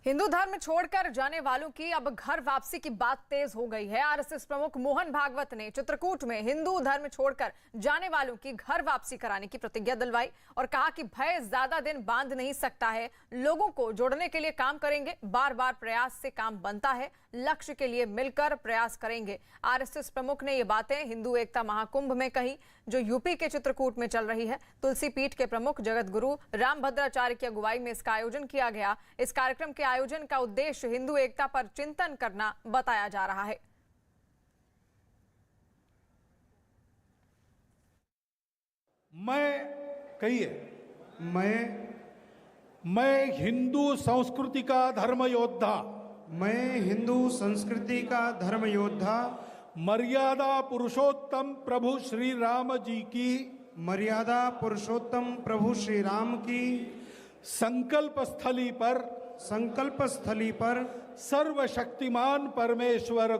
हिंदू धर्म छोड़कर जाने वालों की अब घर वापसी की बात तेज हो गई है। आरएसएस प्रमुख मोहन भागवत ने चित्रकूट में हिंदू धर्म छोड़कर जाने वालों की घर वापसी कराने की प्रतिज्ञा दिलवाई और कहा कि भय ज्यादा दिन बांध नहीं सकता है, लोगों को जोड़ने के लिए काम करेंगे, बार बार प्रयास से काम बनता है, लक्ष्य के लिए मिलकर प्रयास करेंगे। आरएसएस प्रमुख ने ये बातें हिंदू एकता महाकुंभ में कही, जो यूपी के चित्रकूट में चल रही है। तुलसी पीठ के प्रमुख जगत गुरु रामभद्राचार्य की अगुवाई में इसका आयोजन किया गया। इस कार्यक्रम के आयोजन का उद्देश्य हिंदू एकता पर चिंतन करना बताया जा रहा है। मैं हिंदू संस्कृति का धर्म योद्धा, मैं हिंदू संस्कृति का धर्म योद्धा, मर्यादा पुरुषोत्तम प्रभु श्री राम जी की, मर्यादा पुरुषोत्तम प्रभु श्री राम की संकल्प स्थली पर सर्वशक्तिमान परमेश्वर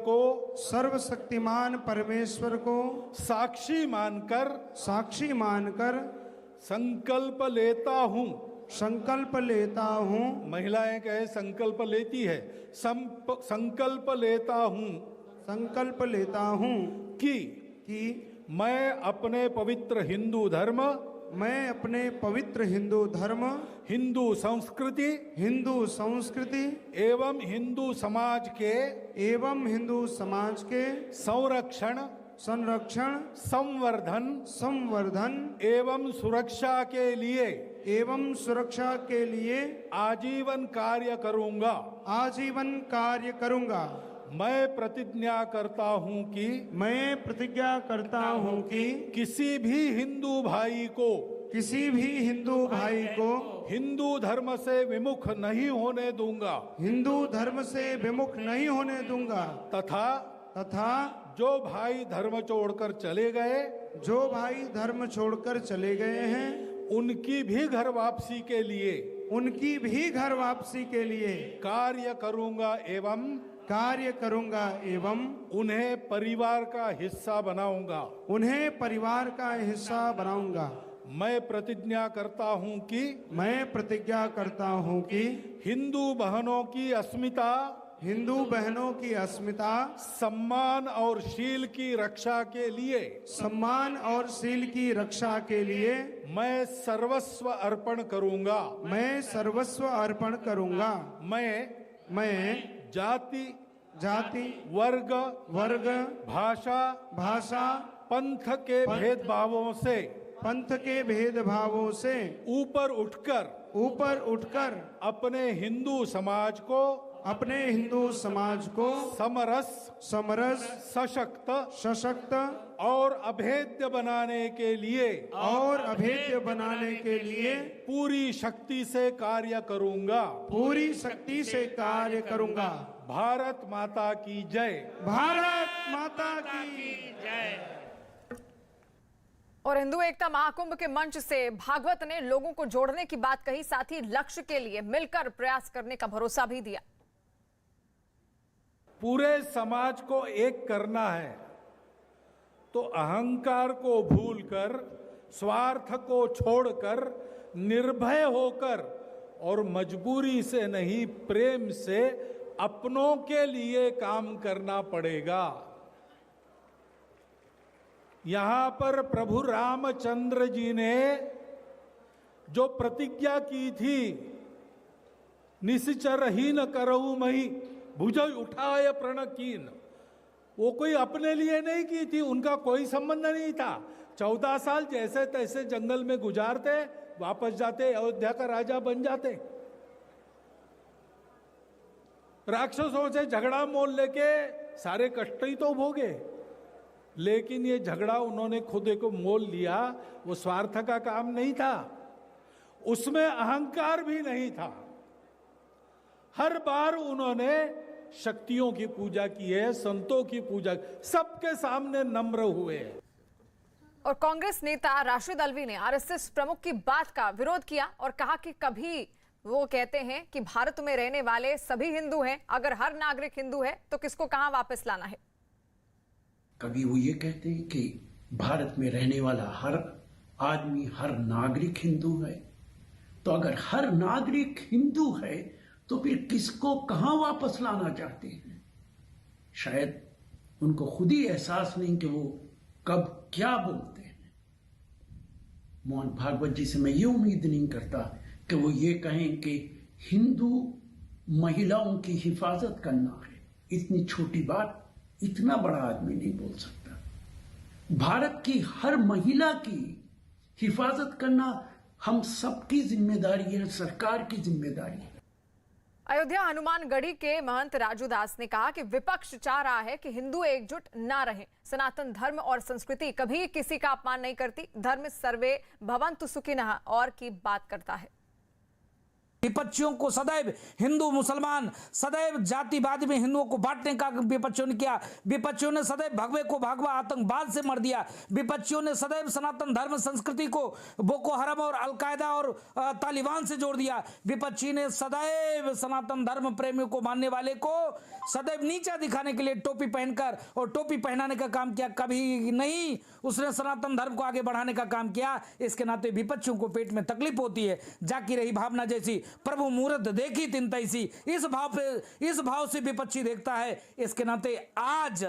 को साक्षी मानकर संकल्प लेता हूँ। महिलाएं कहे संकल्प लेती है, संकल्प लेता हूँ कि मैं अपने पवित्र हिंदू धर्म, हिंदू संस्कृति एवं हिंदू समाज के संरक्षण संवर्धन एवं सुरक्षा के लिए आजीवन कार्य करूंगा। मैं प्रतिज्ञा करता हूं कि किसी भी हिंदू भाई को हिंदू धर्म से विमुख नहीं होने दूंगा तथा जो भाई धर्म छोड़कर चले गए हैं उनकी भी घर वापसी के लिए कार्य करूंगा एवं उन्हें परिवार का हिस्सा बनाऊंगा। मैं प्रतिज्ञा करता हूं कि हिंदू बहनों की अस्मिता सम्मान और शील की रक्षा के लिए मैं सर्वस्व अर्पण करूंगा। मैं जाति वर्ग भाषा पंथ के भेदभावों से ऊपर उठकर अपने हिंदू समाज को समरस सशक्त और अभेद्य बनाने के लिए पूरी शक्ति से कार्य करूंगा। भारत माता की जय। और हिंदू एकता महाकुंभ के मंच से भागवत ने लोगों को जोड़ने की बात कही, साथ ही लक्ष्य के लिए मिलकर प्रयास करने का भरोसा भी दिया। पूरे समाज को एक करना है तो अहंकार को भूलकर, स्वार्थ को छोड़कर, निर्भय होकर और मजबूरी से नहीं प्रेम से अपनों के लिए काम करना पड़ेगा। यहां पर प्रभु रामचंद्र जी ने जो प्रतिज्ञा की थी, निश्चरहीन करऊ मही भुज उठाए प्रण कीन, वो कोई अपने लिए नहीं की थी, उनका कोई संबंध नहीं था। 14 साल जैसे तैसे जंगल में गुजारते, वापस जाते, अयोध्या का राजा बन जाते। राक्षसों से झगड़ा मोल लेके सारे कष्ट ही तो भोगे, लेकिन ये झगड़ा उन्होंने खुद को मोल लिया। वो स्वार्थ का काम नहीं था, उसमें अहंकार भी नहीं था। हर बार उन्होंने शक्तियों की पूजा की है, संतों की पूजा, सबके सामने नम्र हुए। और कांग्रेस नेता राशिद अल्वी ने आरएसएस प्रमुख की बात का विरोध किया और कहा कि कभी वो कहते हैं कि भारत में रहने वाले सभी हिंदू हैं, अगर हर नागरिक हिंदू है तो किसको कहां वापस लाना है। कभी वो ये कहते हैं कि भारत में रहने वाला हर आदमी, हर नागरिक हिंदू है, तो अगर हर नागरिक हिंदू है तो फिर किसको कहां वापस लाना चाहते हैं? शायद उनको खुद ही एहसास नहीं कि वो कब क्या बोलते हैं। मोहन भागवत जी से मैं ये उम्मीद नहीं करता कि वो ये कहें कि हिंदू महिलाओं की हिफाजत करना है। इतनी छोटी बात इतना बड़ा आदमी नहीं बोल सकता। भारत की हर महिला की हिफाजत करना हम सबकी जिम्मेदारी है, सरकार की जिम्मेदारी है। अयोध्या हनुमानगढ़ी के महंत राजू दास ने कहा कि विपक्ष चाह रहा है कि हिंदू एकजुट ना रहें। सनातन धर्म और संस्कृति कभी किसी का अपमान नहीं करती। धर्म सर्वे भवन्तु सुखिनः और की बात करता है। विपक्षियों को सदैव हिंदू मुसलमान, सदैव जातिवाद में हिंदुओं को बांटने का विपक्षियों ने किया। विपक्षियों ने सदैव भगवे को भगवा आतंकवाद से मर दिया। विपक्षियों ने सदैव सनातन धर्म संस्कृति को बोको हरम और अलकायदा और तालिबान से जोड़ दिया। विपक्षी ने सदैव सनातन धर्म प्रेमियों को मानने वाले को सदैव नीचा दिखाने के लिए टोपी पहनकर और टोपी पहनाने का काम किया। कभी नहीं उसने सनातन धर्म को आगे बढ़ाने का काम किया। इसके नाते विपक्षियों को पेट में तकलीफ होती है। जाकी रही भावना जैसी प्रभु मुहूर्त देखी तिन तैसी, इस भाव से विपक्षी देखता है। इसके नाते आज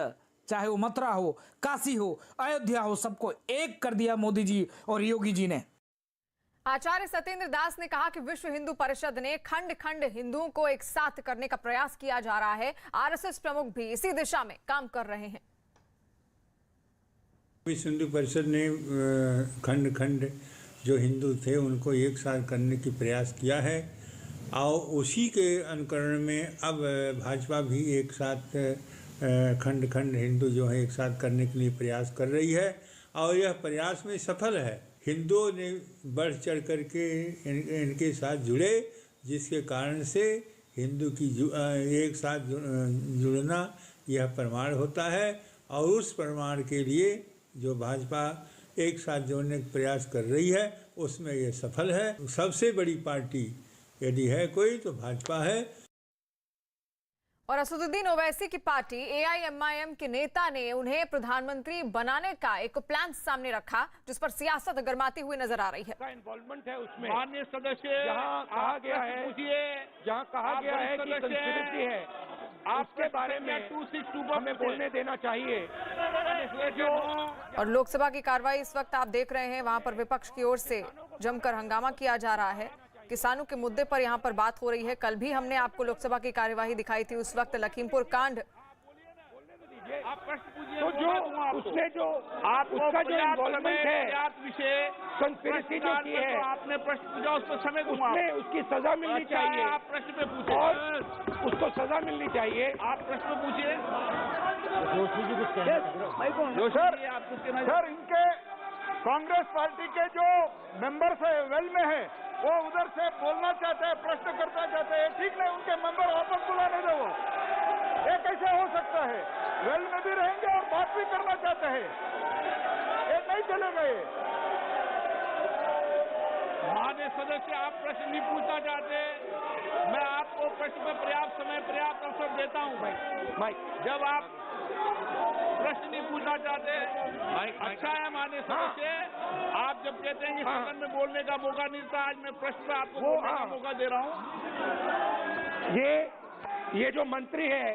चाहे वो मथुरा हो, काशी हो, अयोध्या हो, सबको एक कर दिया मोदी जी और योगी जी ने। आचार्य सत्येंद्र दास ने कहा कि विश्व हिंदू परिषद ने खंड खंड हिंदुओं को एक साथ करने का प्रयास किया जा रहा है। आरएसएस प्रमुख भी इसी दिशा में काम कर रहे हैं। विश्व हिंदू परिषद ने खंड खंड जो हिंदू थे उनको एक साथ करने की प्रयास किया है और उसी के अनुकरण में अब भाजपा भी एक साथ खंड खंड हिंदू जो है एक साथ करने के लिए प्रयास कर रही है और यह प्रयास में सफल है। हिंदुओं ने बढ़ चढ़ करके इनके साथ जुड़े, जिसके कारण से हिंदू की एक साथ जुड़ना यह प्रमाण होता है और उस प्रमाण के लिए जो भाजपा एक साथ जोड़ने का प्रयास कर रही है उसमें ये सफल है। सबसे बड़ी पार्टी यदि है कोई तो भाजपा है। और असदुद्दीन ओवैसी की पार्टी एआईएमआईएम के नेता ने उन्हें प्रधानमंत्री बनाने का एक प्लान सामने रखा, जिस पर सियासत गरमाती हुई नजर आ रही है। का इन्वॉल्वमेंट है उसमें। माननीय सदस्य जहाँ कहा गया है जहाँ कहा गया है कि संस्कृति है, आपके बारे में 262 हमें बोलने देना चाहिए। और लोकसभा की कार्रवाई इस वक्त आप देख रहे हैं, वहां पर विपक्ष की ओर से जमकर हंगामा किया जा रहा है। किसानों के मुद्दे पर यहां पर बात हो रही है। कल भी हमने आपको लोकसभा की कार्यवाही दिखाई थी, उस वक्त लखीमपुर कांड। तो जो उसने जो आप उसका जो इन्वॉल्वमेंट है विषय कंस्पिरेसी जो की है, आपने प्रश्न पूछा उस पर समय उसमें उसकी सजा मिलनी चाहिए। आप प्रश्न पे पूछे और उसको सजा मिलनी चाहिए। आप प्रश्न पूछिए। जो सर इनके कांग्रेस पार्टी के जो मेंबर्स है वेल में है, वो उधर से बोलना चाहते हैं, प्रश्न करना चाहते हैं। ठीक नहीं, उनके मेंबर वापस बुलाने दो। ये कैसे हो सकता है? वेल में भी रहेंगे और बात भी करना चाहते हैं, ये नहीं चलेगा। ये माननीय सदस्य आप प्रश्न नहीं पूछना चाहते, मैं आपको प्रश्न में पर्याप्त समय पर्याप्त अवसर देता हूं भाई। जब आप प्रश्न नहीं पूछना चाहते, अच्छा है माननीय सदस्य, आप जब कहते हैं कि सदन में बोलने का मौका नहीं था, आज मैं प्रश्न पे आपको बोलने का मौका दे रहा हूं। ये जो मंत्री है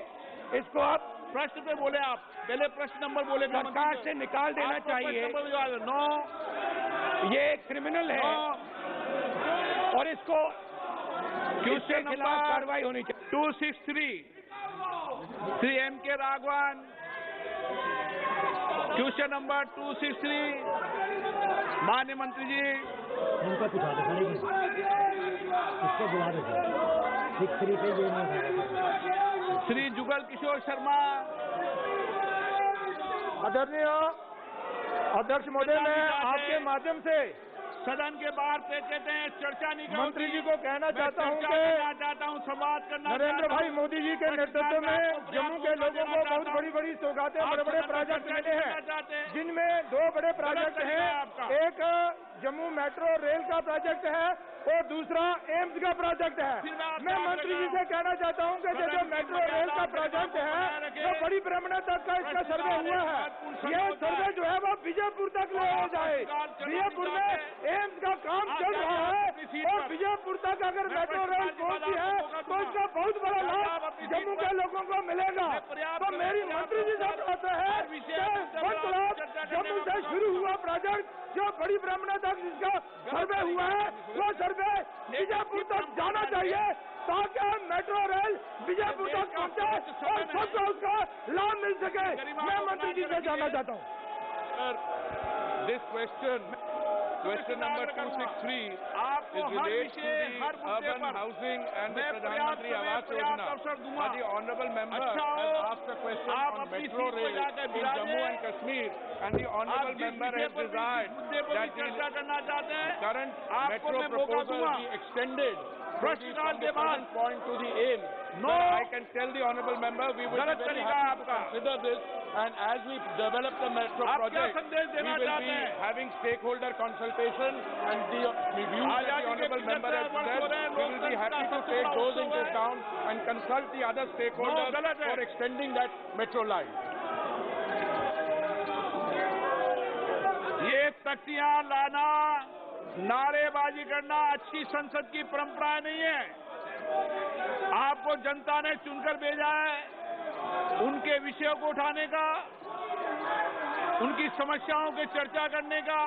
इसको आप प्रश्न पे बोले। आप पहले प्रश्न नंबर बोले, सरकार से निकाल देना चाहिए। नो, ये क्रिमिनल है और इसको इसके खिलाफ कार्रवाई होनी चाहिए। 263 Shri M.K. Raghavan, question number 263। माननीय मंत्री जी उनका कुछ इसको बुला रहे 63 पे ये नहीं। श्री जुगल किशोर शर्मा। आदरणीय अध्यक्ष महोदय, मैं आपके माध्यम से सदन के बाहर पे कहते हैं चर्चा नहीं करो। मंत्री जी को कहना चाहता हूं कि संवाद करना नरेंद्र भाई मोदी जी के नेतृत्व में जम्मू के लोगों को बहुत बड़ी बड़ी सौगातें, बड़े बड़े प्रोजेक्ट मिले हैं, जिनमें 2 बड़े प्रोजेक्ट हैं। एक जम्मू मेट्रो रेल का प्रोजेक्ट है और दूसरा एम्स का प्रोजेक्ट है। मैं मंत्री जी से कहना चाहता हूं कि जो मेट्रो रेल का प्रोजेक्ट है तो बड़ी ब्राह्मण तक का इसका सर्वे हुआ है। ये सर्वे जो है वो विजयपुर तक ले जाए। विजयपुर में एम्स का काम चल रहा है, सीट और पर विजयपुर तक अगर मेट्रो रेल पहुंची है तो इसका बहुत बड़ा लाभ जम्मू के लोगों को मिलेगा। तो मेरी मंत्री जी से बात है कि जम्मू से शुरू हुआ प्रोजेक्ट जो बड़ी ब्राह्मणा तक जिसका सर्वे हुआ है वो सर्वे विजयपुर तक जाना चाहिए ताकि मेट्रो रेल विजयपुर तक पहुंचे और सबको उसका लाभ मिल सके। मैं मंत्री जी से जानना चाहता हूँ। This question number 263 is related to the urban housing and the Pradhan Mantri Awas Yojana. The honourable member has asked a question on metro rail in Jammu and Kashmir, and the honourable member has desired that the current metro proposal be extended from the current point to the aim. No, I can tell the honourable member we will be very happy to consider this, and as we develop the metro project, we will be having stakeholder consultation, and the views that the honourable member has said, we will be happy to take those into account and consult the other stakeholders for extending that metro line. ये तख्तियां लाना, नारेबाजी करना अच्छी संसद की परंपरा नहीं है। आपको जनता ने चुनकर भेजा है उनके विषयों को उठाने का, उनकी समस्याओं की चर्चा करने का,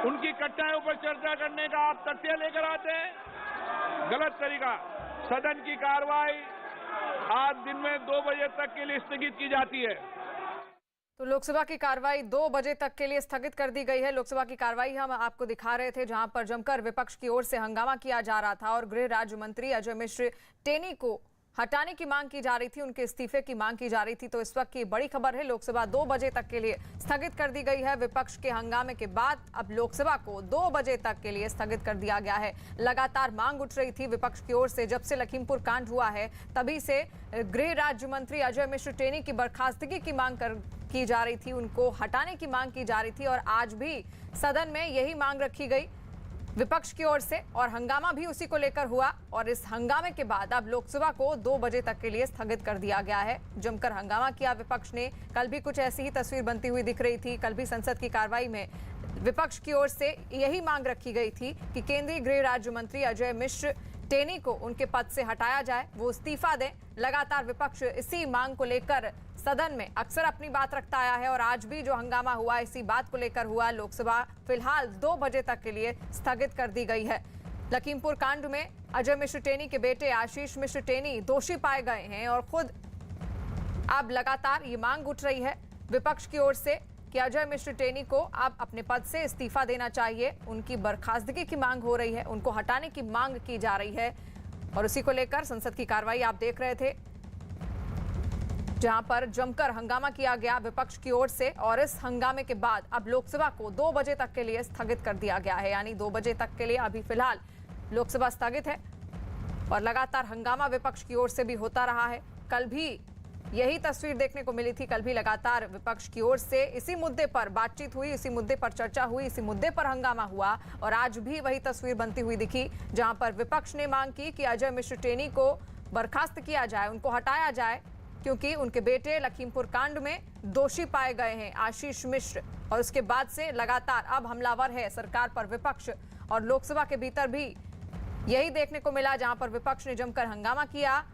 उनकी कठिनाइयों पर चर्चा करने का आप तथ्य लेकर आते हैं। गलत तरीका। सदन की कार्रवाई आज दिन में 2 बजे तक के लिए स्थगित की जाती है। तो लोकसभा की कार्रवाई 2 बजे तक के लिए स्थगित कर दी गई है। लोकसभा की कार्रवाई हम आपको दिखा रहे थे जहां पर जमकर विपक्ष की ओर से हंगामा किया जा रहा था और गृह राज्य मंत्री अजय मिश्र टेनी को हटाने की मांग की जा रही थी, उनके इस्तीफे की मांग की जा रही थी। तो इस वक्त की बड़ी खबर है, लोकसभा 2 बजे तक के लिए स्थगित कर दी गई है। विपक्ष के हंगामे के बाद अब लोकसभा को 2 बजे तक के लिए स्थगित कर दिया गया है। लगातार मांग उठ रही थी विपक्ष की ओर से, जब से लखीमपुर कांड हुआ है तभी से गृह राज्य मंत्री अजय मिश्र टेनी की बर्खास्तगी की मांग की जा रही थी, उनको हटाने की मांग की जा रही थी और आज भी सदन में यही मांग रखी गई विपक्ष की ओर से और हंगामा भी उसी को लेकर हुआ। और इस हंगामे के बाद अब लोकसभा को 2 बजे तक के लिए स्थगित कर दिया गया है। जमकर हंगामा किया विपक्ष ने। कल भी कुछ ऐसी ही तस्वीर बनती हुई दिख रही थी। कल भी संसद की कार्रवाई में विपक्ष की ओर से यही मांग रखी गई थी कि केंद्रीय गृह राज्य मंत्री अजय मिश्र टेनी को उनके पद से हटाया जाए, वो इस्तीफा दें। लगातार विपक्ष इसी मांग को लेकर सदन में अक्सर अपनी बात रखता आया है और आज भी जो हंगामा हुआ इसी बात को लेकर हुआ। लोकसभा फिलहाल 2 बजे तक के लिए स्थगित कर दी गई है। लखीमपुर कांड में अजय मिश्र टेनी के बेटे आशीष मिश्र टेनी दोषी पाए गए हैं और खुद अब लगातार ये मांग उठ रही है विपक्ष की ओर से कि अजय मिश्र टेनी को अब अपने पद से इस्तीफा देना चाहिए। उनकी बर्खास्तगी की मांग हो रही है, उनको हटाने की मांग की जा रही है और उसी को लेकर संसद की कार्रवाई आप देख रहे थे जहां पर जमकर हंगामा किया गया विपक्ष की ओर से। और इस हंगामे के बाद अब लोकसभा को 2 बजे तक के लिए स्थगित कर दिया गया है, यानी 2 बजे तक के लिए अभी फिलहाल लोकसभा स्थगित है और लगातार हंगामा विपक्ष की ओर से भी होता रहा है। कल भी यही तस्वीर देखने को मिली थी। कल भी लगातार विपक्ष की ओर से इसी मुद्दे पर बातचीत हुई, इसी मुद्दे पर चर्चा हुई, इसी मुद्दे पर हंगामा हुआ और आज भी वही तस्वीर बनती हुई दिखी जहां पर विपक्ष ने मांग की कि अजय मिश्र टेनी को बर्खास्त किया जाए, उनको हटाया जाए क्योंकि उनके बेटे लखीमपुर कांड में दोषी पाए गए हैं आशीष मिश्र। और उसके बाद से लगातार अब हमलावर है सरकार पर विपक्ष और लोकसभा के भीतर भी यही देखने को मिला जहां पर विपक्ष ने जमकर हंगामा किया,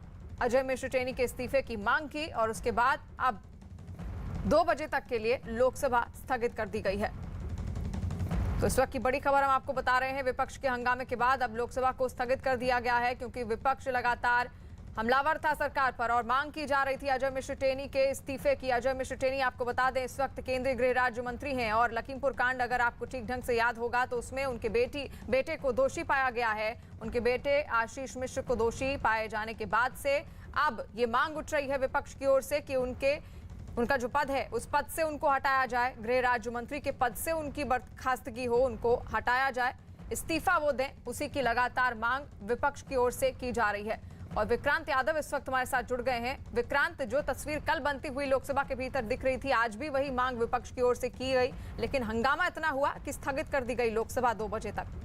अजय मिश्र टेनी के इस्तीफे की मांग की और उसके बाद अब 2 बजे तक के लिए लोकसभा स्थगित कर दी गई है। तो इस वक्त की बड़ी खबर हम आपको बता रहे हैं, विपक्ष के हंगामे के बाद अब लोकसभा को स्थगित कर दिया गया है क्योंकि विपक्ष लगातार हमलावर था सरकार पर और मांग की जा रही थी अजय मिश्र टेनी के इस्तीफे की। अजय मिश्र टेनी आपको बता दें इस वक्त केंद्रीय गृह राज्य मंत्री हैं और लखीमपुर कांड अगर आपको ठीक ढंग से याद होगा तो उसमें उनके बेटे को दोषी पाया गया है। उनके बेटे आशीष मिश्र को दोषी पाए जाने के बाद से अब ये मांग उठ रही है विपक्ष की ओर से कि उनका जो पद है उस पद से उनको हटाया जाए, गृह राज्य मंत्री के पद से उनकी बर्खास्तगी हो, उनको हटाया जाए, इस्तीफा वो दें। उसी की लगातार मांग विपक्ष की ओर से की जा रही है। और विक्रांत यादव इस वक्त हमारे साथ जुड़ गए हैं। विक्रांत, जो तस्वीर कल बनती हुई लोकसभा के भीतर दिख रही थी आज भी वही मांग विपक्ष की ओर से की गई, लेकिन हंगामा इतना हुआ कि स्थगित कर दी गई लोकसभा 2 बजे तक।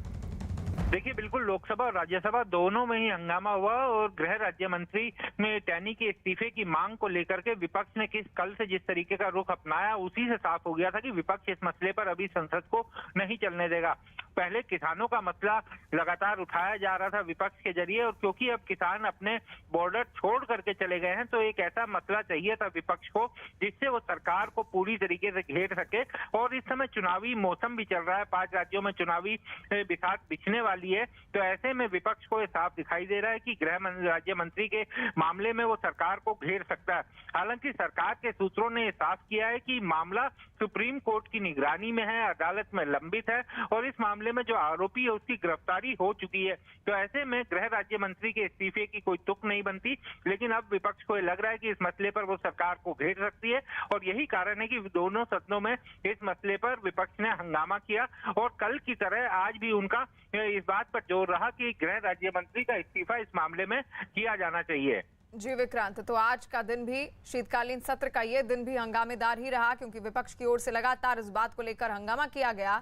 देखिए, बिल्कुल लोकसभा और राज्यसभा दोनों में ही हंगामा हुआ और गृह राज्य मंत्री ने टैनी के इस्तीफे की मांग को लेकर के विपक्ष ने कल से जिस तरीके का रुख अपनाया उसी से साफ हो गया था कि विपक्ष इस मसले पर अभी संसद को नहीं चलने देगा। पहले किसानों का मसला लगातार उठाया जा रहा था विपक्ष के जरिए, और क्योंकि अब किसान अपने बॉर्डर छोड़ करके चले गए हैं तो एक ऐसा मसला चाहिए था विपक्ष को जिससे वो सरकार को पूरी तरीके से घेर सके। और इस समय चुनावी मौसम भी चल रहा है, 5 राज्यों में चुनावी बिसात बिछने वाली है, तो ऐसे में विपक्ष को साफ दिखाई दे रहा है कि गृह राज्य मंत्री के मामले में वो सरकार को घेर सकता है। हालांकि सरकार के सूत्रों ने साफ किया है कि मामला सुप्रीम कोर्ट की निगरानी में है, अदालत में लंबित है और इस मामले में जो आरोपी है उसकी गिरफ्तारी हो चुकी है। तो ऐसे में गृह राज्य मंत्री के इस्तीफे की कोई तुक नहीं बनती, लेकिन अब विपक्ष को लग रहा है कि इस मसले पर वो सरकार को घेर सकती है और यही कारण है कि दोनों सदनों में इस मसले पर विपक्ष ने हंगामा किया। और कल की तरह आज भी उनका इस बात पर जोर रहा कि गृह राज्य मंत्री का इस्तीफा इस मामले में किया जाना चाहिए। जी विक्रांत, तो आज का दिन भी, शीतकालीन सत्र का ये दिन भी हंगामेदार ही रहा, क्योंकि विपक्ष की ओर से लगातार इस बात को लेकर हंगामा किया गया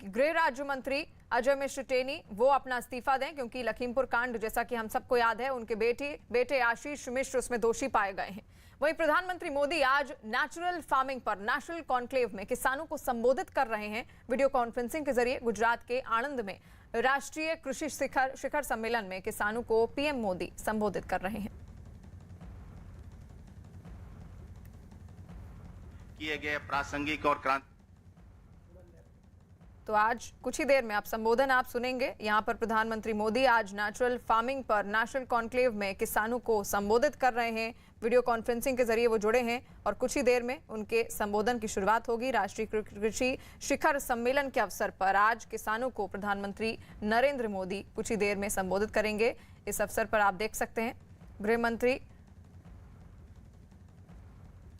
कि गृह राज्य मंत्री अजय मिश्र टेनी वो अपना इस्तीफा दें, क्योंकि लखीमपुर कांड जैसा कि हम सबको याद है उनके बेटे आशीष मिश्र उसमें दोषी पाए गए हैं। वहीं प्रधानमंत्री मोदी आज नेचुरल फार्मिंग पर नेशनल कॉन्क्लेव में किसानों को संबोधित कर रहे हैं। वीडियो कॉन्फ्रेंसिंग के जरिए गुजरात के आणंद में राष्ट्रीय कृषि शिखर सम्मेलन में किसानों को पीएम मोदी संबोधित कर रहे हैं। किए गए प्रासंगिक और क्रांति। तो आज कुछ ही देर में आप संबोधन आप सुनेंगे। यहां पर प्रधानमंत्री मोदी आज नेचुरल फार्मिंग पर नेशनल कॉन्क्लेव में किसानों को संबोधित कर रहे हैं। वीडियो कॉन्फ्रेंसिंग के जरिए वो जुड़े हैं और कुछ ही देर में उनके संबोधन की शुरुआत होगी। राष्ट्रीय कृषि शिखर सम्मेलन के अवसर पर आज किसानों को प्रधानमंत्री नरेंद्र मोदी कुछ ही देर में संबोधित करेंगे। इस अवसर पर आप देख सकते हैं गृह मंत्री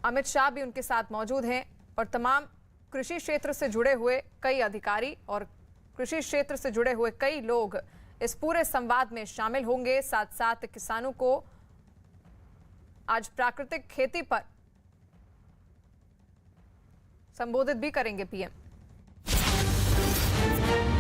अमित शाह भी उनके साथ मौजूद हैं और तमाम कृषि क्षेत्र से जुड़े हुए कई अधिकारी और कृषि क्षेत्र से जुड़े हुए कई लोग इस पूरे संवाद में शामिल होंगे। साथ साथ किसानों को आज प्राकृतिक खेती पर संबोधित भी करेंगे पीएम।